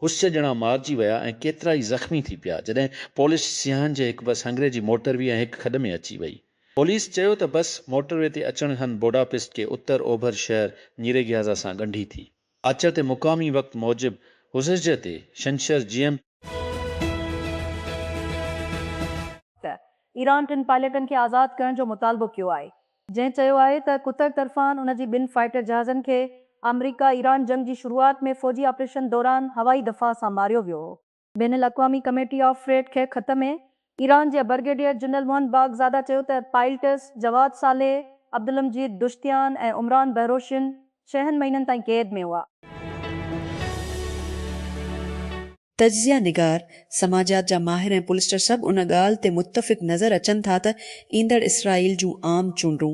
हुस्स ॼणा मारिजी विया ऐं केतिरा ई ज़ख़्मी थी पिया जॾहिं पुलिस सियाहन जे हिकु बस अंग्रेजी मोटरवी ऐं हिकु खॾ में अची वई। पुलिस चयो त बस मोटरवे ते अचण खां बुडापेस्ट के उत्तर ओभर शहर नीरेग्याज़ा सां ॻंढी थी। आचर ते मुक़ामी वक़्त मूजिबि हुसैज ते शंशर GM ईरान 3 पायलटनि खे आज़ादु करण जो मुतालबो कयो आहे, जंहिं चयो आहे त कुतर तरफ़ान उन जी 2 फाइटर जहाज़नि खे अमरीका ईरान जंग जी शुरूआत में फ़ौजी ऑपरेशन दौरान हवाई दफ़ा सां मारियो वियो हो। बैन अल-अक़वामी कमेटी ऑफ फ्रेट खे ख़त में ईरान जे ब्रिगेडियर जनरल मोहन बागज़ादा चयो त पायलट्स जवाद सालेह, अब्दुलमजीद दुश्तियान ऐं उमरान बहरोशिन 6 महीननि ताईं क़ैद में हुआ। तजिया निगार, समाजात जा माहिर ऐं पुलिस्टर सभु उन ॻाल्हि ते मुतफ़िक़ नज़र अचनि था त ईंदड़ इसराइल जूं आम चूंडूं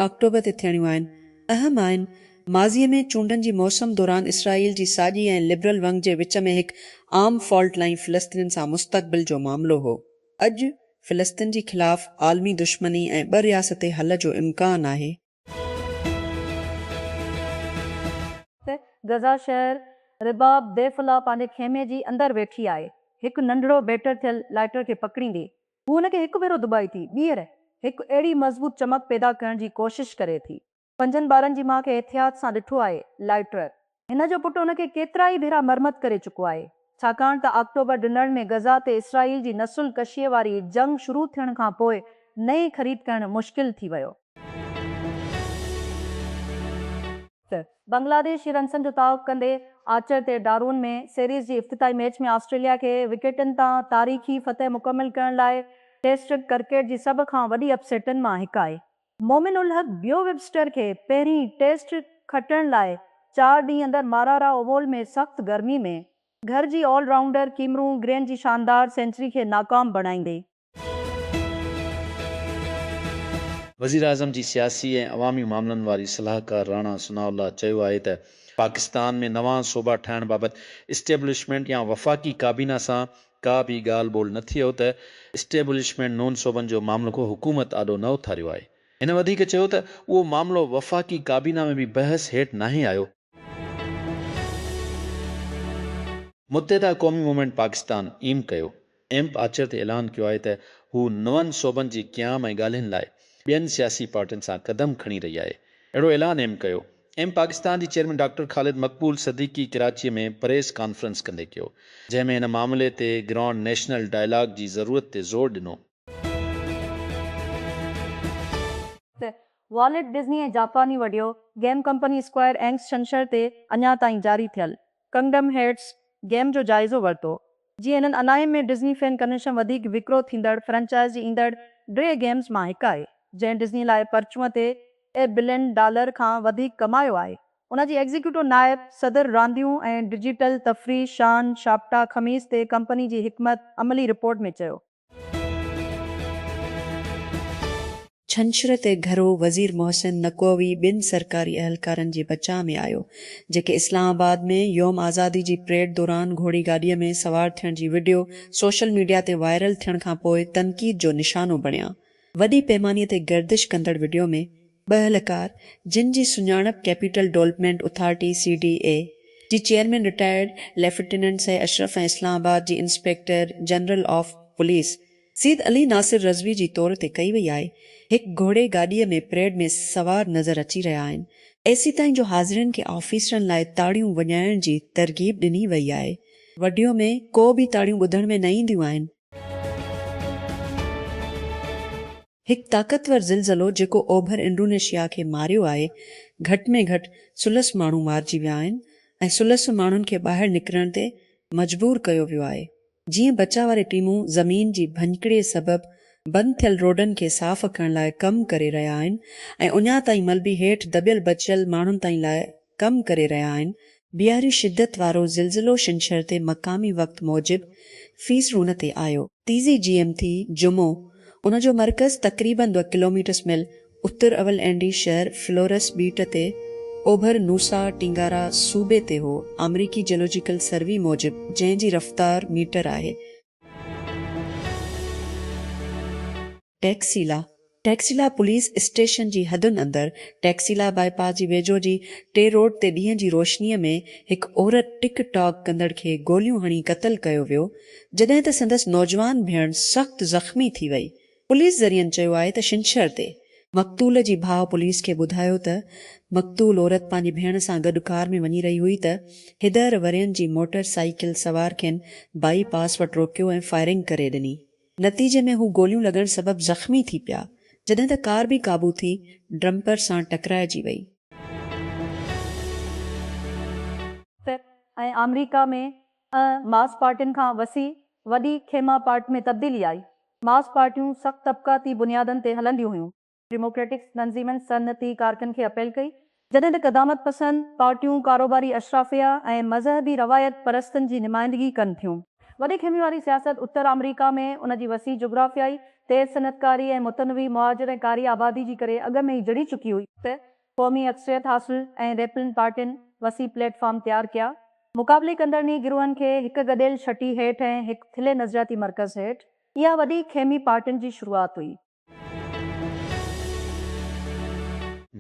अक्टूबर ते थियणियूं आहिनि। अहम आहिनि। माज़ीअ में चूंडनि जी मौसम दौरान इसराइल जी साॼी ऐं लिबरल वंग जे विच में हिकु आम फॉल्ट लाइन फ़िलिस्तीन सां मुस्तक़बिल जो मामिलो हो। अॼु फ़िलिस्तीन जी ख़िलाफ़ आलमी दुश्मनी ऐं 2 रियासती हल जो इम्कान आहे। गज़ा शहर रिबाब देफला पंहिंजे खेमे जी अंदरि वेठी आहे, हिकु नंढड़ो बैटर थियल लाइटर खे पकड़ींदे हू हुनखे हिकु भेरो दुबाई थी ॿीहर हिकु अहिड़ी मज़बूत चमक पैदा करण जी कोशिश करे थी। 5 ॿारनि जी माउ खे एहतियात सां ॾिठो आहे लाइटर। हिन जो पुटु हुनखे केतिरा ई भेरा मरमत करे चुको आहे, छाकाणि त अक्टूबर डिनर में गज़ा ते इसराइल जी नसुल कशीअ वारी जंग शुरू थियण खां पोइ नई ख़रीद करणु मुश्किल थी वियो। बांग्लादेश रन्सनि जो ताक़ कंदे आचर ते डारून में सीरीज़ जी इफ़्तिताई मैच में ऑस्ट्रेलिया खे विकेटनि तां तारीख़ी फतह मुकमिल करण लाइ टेस्ट क्रिकेट जी सभ खां वॾी अपसेटनि मां हिकु आहे। मोमिन उल हक बियो वेबस्टर खे पहिरीं टेस्ट खटण लाइ 4 ॾींहं अंदरि मारारा ओवल में सख़्त गर्मी में घर जी ऑलराउंडर कीमरू ग्रेन जी शानदार सेंचुरी खे नाकाम बणाईंदे वज़ीर आज़म जी सियासी ऐं अवामी मामलनि वारी सलाहकार राणा सनाउल्लाह चयो आहे त पाकिस्तान में नवां सूबा ठाहिण बाबति इस्टेब्लिशमेंट या वफ़ाक़ी काबीना सां का बि ॻाल्हि ॿोल न थियो त इस्टेब्लिशमेंट नून सूबनि जो मामिलो को हुकूमत आॾो न उथारियो आहे। हिन वधीक चयो त उहो मामिलो वफ़ाक़ी काबीना में बि बहस हेठि नाहे आयो। मुत्तहिदा क़ौमी मूवमेंट पाकिस्तान एम्प आचर ते ऐलान कयो आहे त हू 9 सूबनि जी क़याम ऐं ॻाल्हियुनि लाइ ॿियनि सियासी पार्टियुनि सां क़दम खणी रही आहे। अहिड़ो ऐलान कयो। पाकिस्तान जी चेयरमैन डॉक्टर ख़ालिद मक़बूल सदीक़ी कराची में प्रेस कॉन्फ्रेंस कंदे कयो, जंहिं में हिन मामले ते ग्राउंड नेशनल डायलॉग जी ज़रूरत ते ज़ोर ॾिनो। वॉलेट डिज़नी ऐं जापानी video game company square Hanks छंछर ते अञा ताईं जारी थियल कंगडम हेड्स गेम जो जाइज़ो वरितो, जीअं हिननि अनाइम में डिज़नी फैन कनेक्शन वधीक विकिरो थींदड़ फ्रेंचाइज़ जी ईंदड़ 2 गेम्स मां हिकु आहे, जंहिं डिज़नी लाइ परचूअ ते $1 बिलियन खां वधीक कमायो आहे। उन जी एग्ज़ीक्यूटिव नायब सदर रांदियूं ऐं डिजिटल तफ़रीह शान शाप्टा ख़मीस ते कंपनी जी हिकमत अमली रिपोर्ट में चयो। छंछर ते घरो वज़ीर मोहसिन नक़वी 2 सरकारी अहलकारनि जे बचाव में आयो, जेके इस्लामाबाद में योम आज़ादी जी परेड दौरान घोड़ी गाॾीअ में सवार थियण जी वीडियो सोशल मीडिया ते वायरल थियण खां पोइ तनक़ीद जो निशानो बणिया। वॾी पैमाने ते गर्दिश कंदड़ वीडियो में 2 अहलकार, जिन जी सुञाणप कैपिटल डेवलपमेंट अथॉरिटी CDA जी chairman retired lieutenant Syed Ashraf ऐं इस्लामाबाद जी inspector general of police Syed Ali Nasir Rizvi जी तौर ते कई वई आहे, हिकु घोड़े गाॾीअ में परेड में सवार नज़र अची रहिया आहिनि। एसी ताईं जो हाज़िरनि खे ऑफिसरनि लाइ ताड़ियूं वॼाइण जी तरग़ीब ॾिनी वई आहे। वडियो में को बि ताड़ियूं ॿुधण में न ईंदियूं आहिनि। हिकु ताक़तवर ज़िलज़लो जेको ओभर इंडोनेशिया खे मारियो आहे, घटि में घटि 16 माण्हू मारिजी विया आहिनि ऐं 16 माण्हुनि खे ॿाहिरि निकिरण ते मजबूर कयो वियो आहे। जीअं बचाव वारी टीमूं ज़मीन जी भञकिड़ीअ सबबि बंदि थियल रोडनि खे साफ़ करण लाइ कमु करे रहिया आहिनि ऐं उञा ताईं मलबी हेठि दबियल बचियल माण्हुनि ताईं लाइ कमु करे रहिया आहिनि। ॿियारी शिदत वारो ज़िलज़लो छंछर ते मक़ामी वक़्त मूजिबि फीसरून ते आयो। तीज़ी GM थी जुमो। उन जो मर्कज़ तक़रीबन 2 किलोमीटर मील उत्तर अवल एंडी शहर फ्लोरस बीट ते ओभर नूसा टिंगारा सूबे ते हो। अमरीकी जियोलॉजिकल सर्वे मूजिबि जंहिं जी रफ़्तार मीटर आहे। टैक्सीला टैक्सीला पुलिस स्टेशन जी हदुनि अंदरि टैक्सीला बाईपास जी वेझो जी टे रोड ते ॾींहं जी रोशनीअ में हिकु औरत टिक टॉक कंदड़ खे गोलियूं हणी क़तल कयो वियो, जॾहिं त संदसि नौजवान भेण सख़्तु ज़ख़्मी थी वई। पुलिस ज़रियनि चयो आहे त छंछर ते मक़तूल जी भाउ पुलिस खे ॿुधायो त मक़तूल औरत पंहिंजी भेण सां गॾु कार में वञी रही हुई त हिदर वरियनि जी मोटर साइकिल सवार खेनि बाईपास वटि रोकियो ऐं फायरिंग करे ॾिनी। नतीजे में हू गोलियूं लॻण सबबि ज़ख़्मी थी पिया, जॾहिं त कार बि क़ाबू थी ड्रम्पर सां टकराइजी वई। ऐं अमेरिका में मास पार्टियुनि खां वॾी खेमा पार्ट में तब्दीली आई। मास पार्टियूं सख़्त तबक़ाती बुनियादनि ते हलंदियूं हुयूं। डेमोक्रेटिक तंज़ीमनि सनअती कारकनि खे अपील कई, जॾहिं त क़दामत पसंद पार्टियूं कारोबारी अशराफिया ऐं मज़हबी रवायत परस्तनि जी नुमाइंदगी कनि थियूं। वॾी खेमे वारी सियासत उत्तर अमेरिका में उन जी वसी जोग्राफियाई तेज़ सनतकारी ऐं मुतनवी मुहाजिरकारी आबादी जी करे अॻ में ई जड़ी चुकी हुई त क़ौमी अक्सरियत हासिल ऐं रेपलिन पार्टियुनि वसी प्लेटफॉर्म तयारु कया। मुक़ाबले कंदड़नी गिरोहनि खे हिकु गॾियल छटी हेठि ऐं हिकु थिले नज़रियाती मर्कज़ हेठि इहा वॾी खेमी पार्टियुनि जी शुरूआति हुई।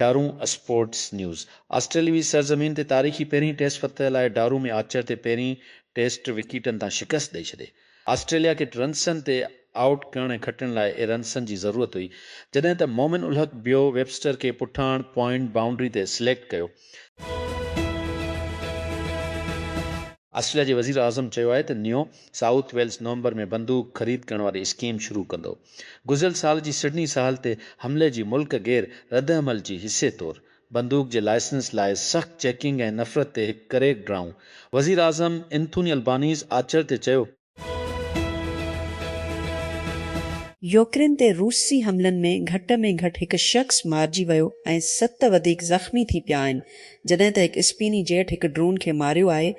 डारू स्पोर्ट्स न्यूज़। ऑस्ट्रेलियावी सरज़मीन ते तारीख़ी पहिरीं टेस्ट फतह लाइ डारू में आर्चर ते पहिरीं टेस्ट विकेटनि तां शिकस्त ॾेई छॾे। ऑस्ट्रेलिया खे रन्सनि ते आउट करण ऐं खटण लाइ रन्सनि जी ज़रूरत हुई, जॾहिं त मोमिन उल हक़ ॿियो वेबस्टर खे पुठाण पॉइंट बाउंड्री ते सिलेक्ट कयो। ऑस्ट्रेलिया जे वज़ीर आज़म चयो आहे त न्यू साउथ वेल्स नवंबर में बंदूक ख़रीद करण वारी स्कीम शुरू कंदो। गुज़िरियल साल जी सिडनी साहल ते हमले जी मुल्क गैर रद्दअमल जी हिसे तौरु बंदूक जे लाइसेंस लाइ सख़्त चेकिंग ऐं नफ़रत ते हिकु करे ड्राऊं। वज़ीर आज़म एंथोनी अल्बानीज़ आर्चर ते चयो, यूक्रेन ते रूसी हमलनि में घटि हिकु शख़्स मारिजी वियो ऐं 7 वधीक ज़ख़्मी थी पिया आहिनि, जॾहिं त हिकु स्पीनी जेट हिकु ड्रोन खे मारियो आहे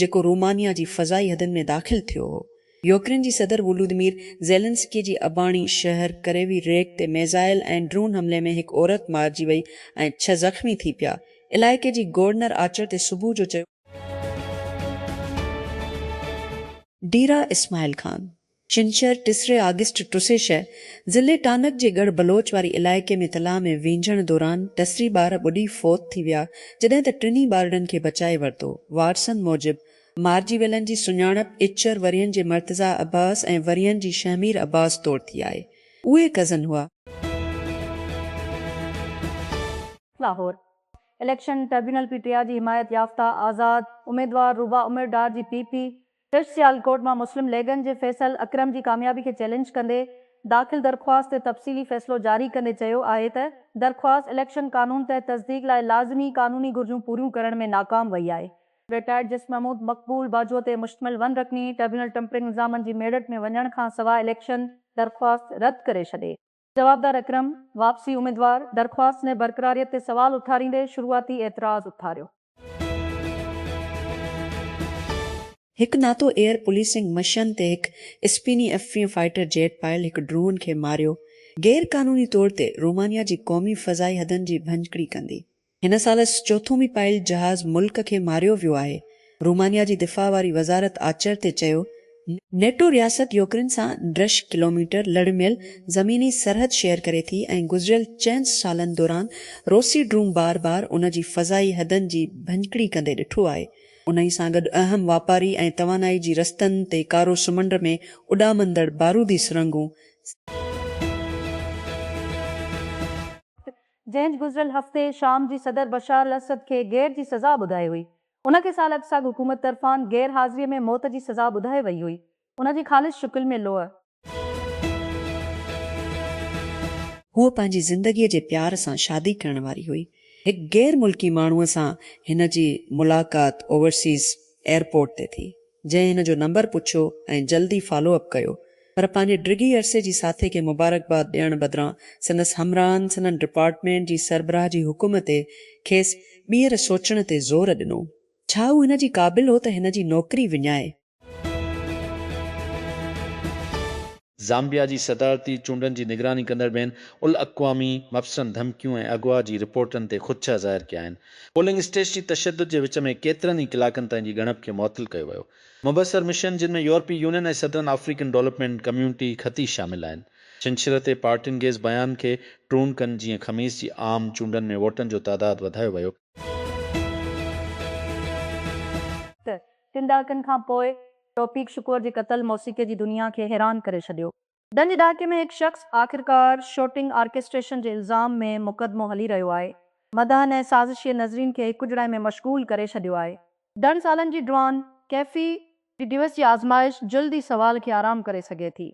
जेको रोमानिया जी फ़ज़ाई हदनि में दाख़िल थियो हो। यूक्रेन जी सदर वोलोदिमीर ज़ेलेंस्की जी अबाणी शहर करेवी रेक ते मेज़ाइल ऐं ड्रोन हमले में हिकु औरत मारिजी वई ऐं 6 ज़ख़्मी थी पिया। इलाइक़े जी गवर्नर आर्चर ते सुबुह जो चयो, डीरा इस्माइल खान छंछर 3 अगस्त 2006 ज़िले टानक जे गढ़ बलोच वारी इलाइक़े में तलाउ में वींझण दौरान टसरी ॿार ॿुॾी फौत थी विया, जॾहिं त 3 ॿारनि खे बचाए वरितो। वारसनि मूजिबि मारिजी वियलनि जी सुञाणप इचर वरियनि जे मर्तज़ा अब्बास ऐं वरियनि जी शहमीर अब्बास तौरु थी आहे। उहे कज़न हुआ। लाहौर इलेक्शन ट्रिब्यूनल पीटीआई जी हिमायत याफ़्ता आज़ाद उम्मीदवार रूबा उमर डार जी पीपी सियालकोट मां मुस्लिम लीगनि जे फैसल अकरम जी कामयाबी खे चैलेंज कंदे दाख़िल दरख़्वास्त ते तफ़सीली फ़ैसिलो जारी कंदे चयो आहे त दरख़्वास्त इलेक्शन कानून तहत तस्दीक लाइ लाज़मी कानूनी घुरिजूं पूरियूं करण में नाकाम वई आहे। रिटायर्ड जस्टिस महमूद मक़बूल बाजो ते मुश्तमिल 1 रकनी ट्रिब्यूनल टेम्परिंग निज़ामनि जी मेड़ट में वञण खां सवाइ इलेक्शन दरख़्वास्त रद्द करे छॾे। जवाबदार अकरम वापसी उम्मीदवार दरख़्वास्त ने बरक़रारियत ते सवाल उथारींदे शुरूआती एतिराज़ उथारियो। हिकु नातो एयर पुलिसिंग मशन ते हिकु स्पिनी F-20 फाइटर जेट पायल हिकु ड्रोन खे मारियो। गैर कानूनी तौर ते रोमानिया जी क़ौमी फ़ज़ाई हदनि जी भंजकड़ी कंदी हिन साल चौथों बि पायल जहाज़ मुल्क खे मारियो वियो आहे। रोमानिया जी दिफ़ा वारी वज़ारत आर्चर ते चयो, नेटो रियासत यूक्रेन सां 10 किलोमीटर लड़मियल ज़मीनी सरहद शेयर करे थी ऐं गुज़िरियल 4 सालनि दौरान रोसी ड्रोन बार बार उन जी फ़ज़ाई हदनि जी भंजकड़ी कंदे ॾिठो आहे। उन ई सां गॾु अहम वापारी ऐं तवानाई जी रस्तनि ते कारो समुंड में उॾामंदड़ बारूदी सुरंगूं जंहिं गुज़िरियल हफ़्ते शाम जी सदर बशार अल असद खे गैर जी सज़ा ॿुधाई हुई, उन खे साल अक़सा हुकूमत तरफ़ान गैर हाज़िरीअ में मौत जी सज़ा ॿुधाई वई हुई। उन जी ख़ालिस शुकिल में लोह हूअ पंहिंजी ज़िंदगीअ जे प्यार सां शादी करण वारी हुई। हिकु गैर मुल्की माण्हूअ सां हिन जी मुलाक़ात ओवरसीज़ एयरपोर्ट ते थी, जंहिं हिन जो नंबर पुछियो ऐं जल्दी फॉलोअप कयो, पर पंहिंजे डिघी अरसे जी साथी खे मुबारकबाद ॾियण बदिरां संदसि हमराहनि संदनि डिपार्टमेंट जी सरबराह जी हुकुम ते खेसि ॿीहर सोचण ते ज़ोर ॾिनो। छा हू हिन जी क़ाबिल हो त हिन जी नौकरी विञाए? ज़ाम्बिया जी सदारती चूंडनि जी निगरानी कंदड़ ॿियनि उल अक़वामी मबसरनि धमकियूं ऐं अगवा जी रिपोर्टनि ते ख़ुदशा ज़ाहिर कया आहिनि। पोलिंग स्टेशन जी तशदुद जे विच में केतिरनि ई कलाकनि ताईं जी ॻणप खे मुअतल कयो वियो। मुबसर मिशन जिन में यूरोपी यूनियन ऐं सदर्न अफ्रीकन डेवलपमेंट कम्यूनिटी ख़ती शामिल आहिनि। छंछर ते पार्टियुनि खे इस बयान खे ट्रून कनि जीअं ख़मीस जी आम चूंडनि में वोटनि जो तादादु वधायो वियो। त 3 ॾहाकनि खां पोइ तौफ़ीक़ शुक्र जे क़त्ल मौसीक़े जी दुनिया खे हैरान करे छॾियो। डंज ॾहाके में हिकु शख़्स आख़िरकार शूटिंग ऑर्केस्ट्रेशन जे इल्ज़ाम में मुक़दमो हली रहियो आहे। मदहन ऐं साज़िशी नज़रीन खे हिकु जड़ाई में मशगूल करे छॾियो आहे। 10 सालनि जी ड्रॉन कैफ़ी डिवस जी आज़माइश जल्द ई सवाल खे आराम करे सघे थी।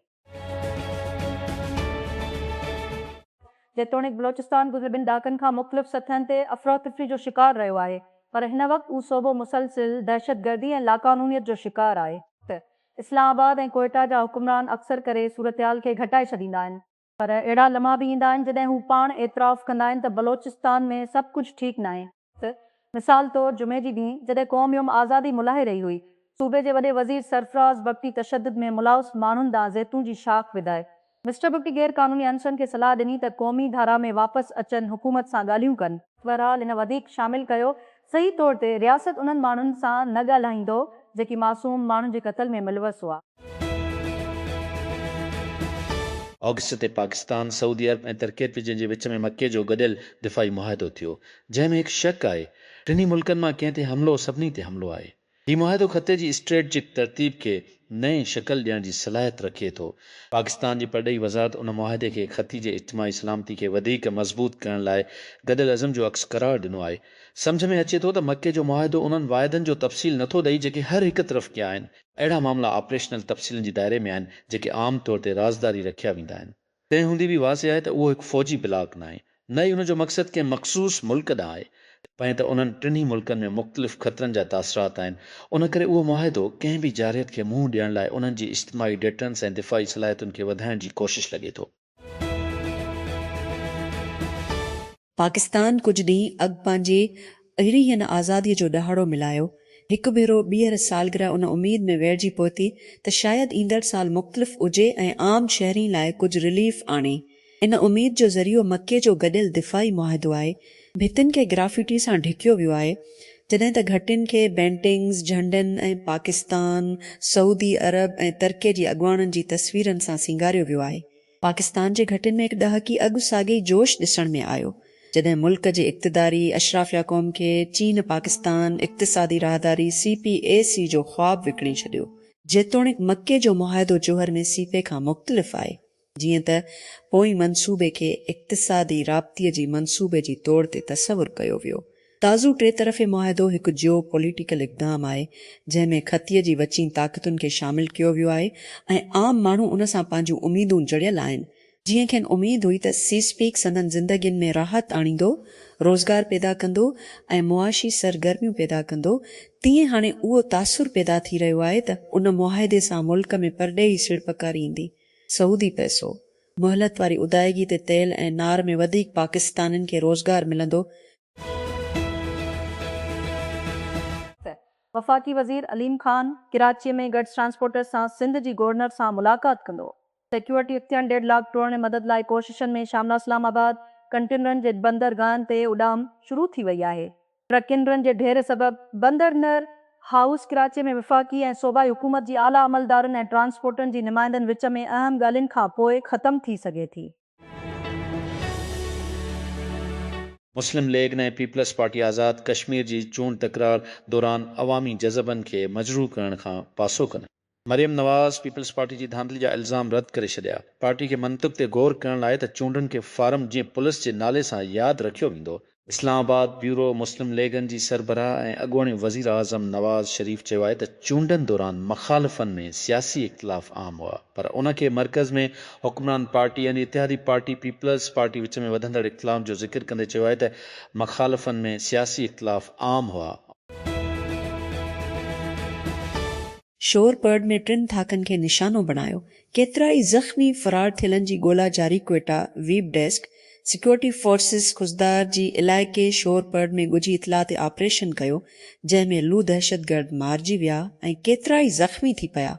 जेतोणीकि बलोचिस्तान गुज़िरियल 2 ॾहाकनि खां मुख़्तलिफ़ सतहनि ते अफ़रातफ़री जो शिकार रहियो आहे, पर हिन वक़्तु उहो सूबो मुसलसिल दहशतगर्दी ऐं लाक़ानूनियत जो शिकार आहे। त इस्लामाबाद ऐं कोयटा जा हुक्मरान अक्सर करे सूरतहाल खे घटाए छॾींदा आहिनि, पर अहिड़ा लम्हा बि ईंदा आहिनि जॾहिं हू पाण एतिराफ़ कंदा आहिनि त बलोचिस्तान में सभु कुझु ठीकु न आहे। त मिसाल तौरु जुमे जी ॾींहुं जॾहिं क़ौम यौम आज़ादी मुलाहे रही हुई, सूबे जे वॾे वज़ीर सरफराज़ बख्ती तशद्दुद में मुलविस माण्हुनि ॾांहुं ज़ैतून जी शाख़ विधाए। मिस्टर बख्ती गैर क़ानूनी अनसरनि खे सलाह ॾिनी त क़ौमी धारा में वापसि अचनि, हुकूमत सां ॻाल्हियूं कनि। बहरहाल हिन वधीक शामिल कयो सही तौर ते रियासत उन्हनि माण्हुनि सां न ॻाल्हाईंदो जेकी मासूम माण्हुनि जे क़त्ल में मुलविस हुआ। ऑगस्ट ते पाकिस्तान, सऊदी अरब ऐं तरकेत जे विच में मके जो गॾियल दिफ़ाई मुआहिदो थियो, जंहिंमें हिकु शक आहे टिनी मुल्कनि मां कंहिं ते हमिलो सभिनी ते हमिलो आहे। हीउ मुआहिदो ख़ते जी स्ट्रेटजिक तरतीब खे नई शक्ल ॾियण जी सलाहियत रखे थो। पाकिस्तान जी परॾेही वज़ारत उन मुआहिदे खे ख़ती जे इज्तिमाही सलामती खे वधीक मज़बूत करण लाइ गॾियल अज़म जो अक्स करार ॾिनो आहे। सम्झ में अचे थो त मके जो मुआहिदो उन्हनि वाइदनि जो तफ़सील नथो ॾेई जेके हर हिकु तरफ़ कया आहिनि। अहिड़ा मामला ऑपरेशनल तफ़सीलनि जे दायरे में आहिनि जेके आम तौर ते राज़दारी रखिया वेंदा आहिनि। तंहिं हूंदी बि वाज़े आहे त उहो हिकु फ़ौजी ब्लाक न आहे, न ई उनजो मक़सदु कंहिं मख़सूस मुल्क ॾांहुं आहे, पऐं त उन्हनि टिनी मुल्कनि में मुख़्तलिफ़ ख़तरनि जा तासिरात आहिनि। उन करे उहो मुआहिदो कंहिं बि जारियत खे मुंहुं ॾियण लाइ उन्हनि जी इज्तिमाही डिटरेंस ऐं दिफ़ाई सलाहियतुनि खे वधाइण जी कोशिशि लॻे थो। पाकिस्तान कुझु ॾींहं अॻु पंहिंजे अहिड़ी हिन आज़ादीअ जो ॾहाड़ो मिलायो। हिकु भेरो ॿीहर सालगिरह उन उमेद में वेहिजी पहुती त शायदि ईंदड़ साल मुख़्तलिफ़ हुजे ऐं आम शहरी लाइ कुझु रिलीफ आणे। इन उमेद जो ज़रियो मके जो गॾियल दिफ़ाई मुआहिदो आहे। भितियुनि खे ग्राफिटी सां ढिकियो वियो आहे, जॾहिं त घटियुनि खे पेंटिंग्स, झंडनि ऐं पाकिस्तान, सऊदी अरब ऐं तरके जी अॻुवाणनि जी तस्वीरनि सां सींगारियो वियो आहे। पाकिस्तान जे घटियुनि में हिकु ॾहाकी अॻु साॻे जोश ॾिसण में आयो, जॾहिं मुल्क जे इक़्तिदारी अशराफिया क़ौम खे चीन पाकिस्तान इक़्तिसादी राहदारी CPAC जो ख़्वाबु विकिणी छॾियो। जेतोणीकि मके जो मुआहिदो जोहर में सीपे खां मुख़्तलिफ़ आहे, जीअं त पोइ मंसूबे खे इक़्तिसादी राब्तीअ जी मंसूबे जी तौर ते तसवुरु कयो वियो। ताज़ो टे तरफ़े मुआहिदो हिकु जियो पॉलिटिकल इक़दाम आहे, जंहिंमें ख़तीअ जी वचीं ताक़तुनि खे शामिल कयो वियो आहे ऐं आम माण्हू उन सां पंहिंजूं उमीदूं जड़ियल आहिनि। जीअं खेनि उमेद हुई त सीस्पीक संदनि ज़िंदगियुनि में राहत आणींदो, रोज़गार पैदा कंदो ऐं मुआशी सरगर्मियूं पैदा कंदो, तीअं हाणे उहो तासुर पैदा थी रहियो आहे त उन मुआहिदे सां मुल्क में परॾेही सिड़पकारी ईंदी। सऊदी पैसो, मोहलत वारी उदायगी ते तेल ऐं नार में वधीक पाकिस्तानियुनि खे रोज़गार मिलंदो। वफ़ाक़ी वज़ीर अलीम ख़ान कराचीअ में गड्स ट्रांसपोर्टर सां सिंध जी गवर्नर सां मुलाक़ात कंदो। सिक्योरिटी इख़्तियार 1.5 लाख टोड़नि मदद लाइ कोशिशनि में शामिल इस्लामाबाद कंटेनरनि जे बंदरगाहनि ते उॾाम शुरू थी वई आहे। ट्रकिनरनि जे ढेर सबबि बंदरनर हाउस कराची में वफ़ाक़ी ऐं सूबाई हुकूमत जी आला अमलदारनि ऐं ट्रांसपोर्टनि जी नुमाइंदनि विच में अहम ॻाल्हियुनि खां पोइ ख़तमु थी सघे थी। मुस्लिम लीग ने पीपल्स पार्टी आज़ाद कश्मीर जी चूंड तकरार दौरान अवामी जज़बनि खे मजरूह करण खां पासो कनि। मरियम नवाज़ पीपल्स पार्टी जी धांधली जा इल्ज़ाम रद्द करे छॾिया। पार्टी खे मंतिक़ ते गौर करण लाइ त चूंडनि खे फार्म जीअं पुलिस जे नाले सां यादि रखियो वेंदो। इस्लामाबाद ब्यूरो मुस्लिम लीगनि जी सरबराह ऐं अॻूणे वज़ीर आज़म नवाज़ शरीफ़ चयो आहे त चूंडनि दौरान मुख़ालिफ़नि में सियासी इख़्तिलाफ़ आम हुआ, पर उन खे मर्कज़ में हुक्मरान पार्टी यानी इतिहादी पार्टी पीपल्स पार्टी विच में वधंदड़ इख़्तिलाफ़ जो ज़िक्र कंदे चयो आहे त मुख़ालिफ़नि में सियासी इख़्तिलाफ़ आम हुआ। शोरपर्ड में 3 थाकनि खे निशानो बणायो। केतिरा ई ज़ख़्मी फ़रार थियलनि जी ॻोल्हा जारी। Quetta web desk security forces Khuzdar जी इलाइक़े शोरपर्ड में ॻुझी इतला ते ऑपरेशन कयो, जंहिंमें लू दहशतगर्द मारिजी विया ऐं केतिरा ई ज़ख़्मी थी पिया।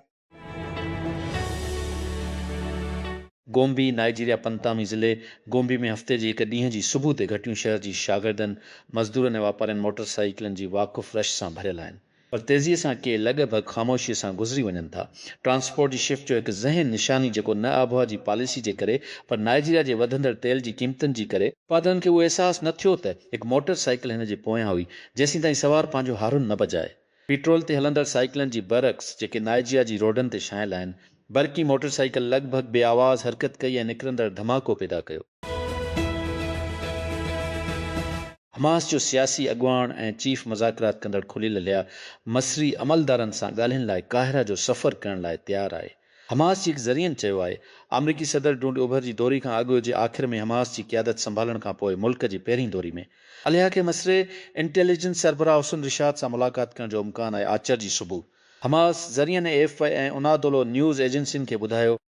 गोम्बी नाइजीरिया पंतामी ज़िले गोम्बी में हफ़्ते जे हिकु ॾींहं जी सुबुह ते घटियूं शहर जी शागिर्दनि, मज़दूरनि ऐं वापारियुनि मोटरसाइकिलनि जी वाक़ुफ़ रश सां भरियल आहिनि। पर तेज़ीअ सां के लॻभॻि ख़ामोशीअ सां गुज़री वञनि था। ट्रांसपोर्ट जी शिफ्ट जो हिकु ज़हन निशानी जेको न आबोहवा जी पॉलिसी जे करे पर नाइजीरिया जे वधंदड़ तेल जी क़ीमतुनि जी करे उत्पादन खे उहो अहसासु न थियो त हिकु मोटर साइकिल हिन जे पोयां हुई जेसीं ताईं सवार पंहिंजो हारुन न बजाए। पेट्रोल ते हलंदड़ साइकिलनि जी बरक्स जेके नाइजीरिया जी रोडनि ते शायल आहिनि, बरक़ी मोटरसाइकिल लॻभॻि बेआवाज़ हरकत कई ऐं निकिरंदड़ धमाको पैदा कयो। हमास जो सियासी अॻुवाण ऐं चीफ मुज़ाकरात कंदड़ खुलियल लिया मसरी अमलदारनि सां ॻाल्हाइण लाइ काहिरा जो सफ़र करण लाइ तयारु आहे। हमास जी हिकु ज़रियनि चयो आहे अमरीकी सदर डोनाल्ड ओभर जी दौरी खां अॻु जे आख़िर में हमास जी क़यादत संभालण खां पोइ मुल्क जी पहिरीं दौरी में अलिया खे मसरे इंटेलिजेंस सरबराह हुसन रिशाद सां मुलाक़ात करण जो इम्कान आहे। आचर जी सुबुह हमास ज़रियनि AFI ऐं उनादोलो न्यूज़ एजेंसियुनि खे ॿुधायो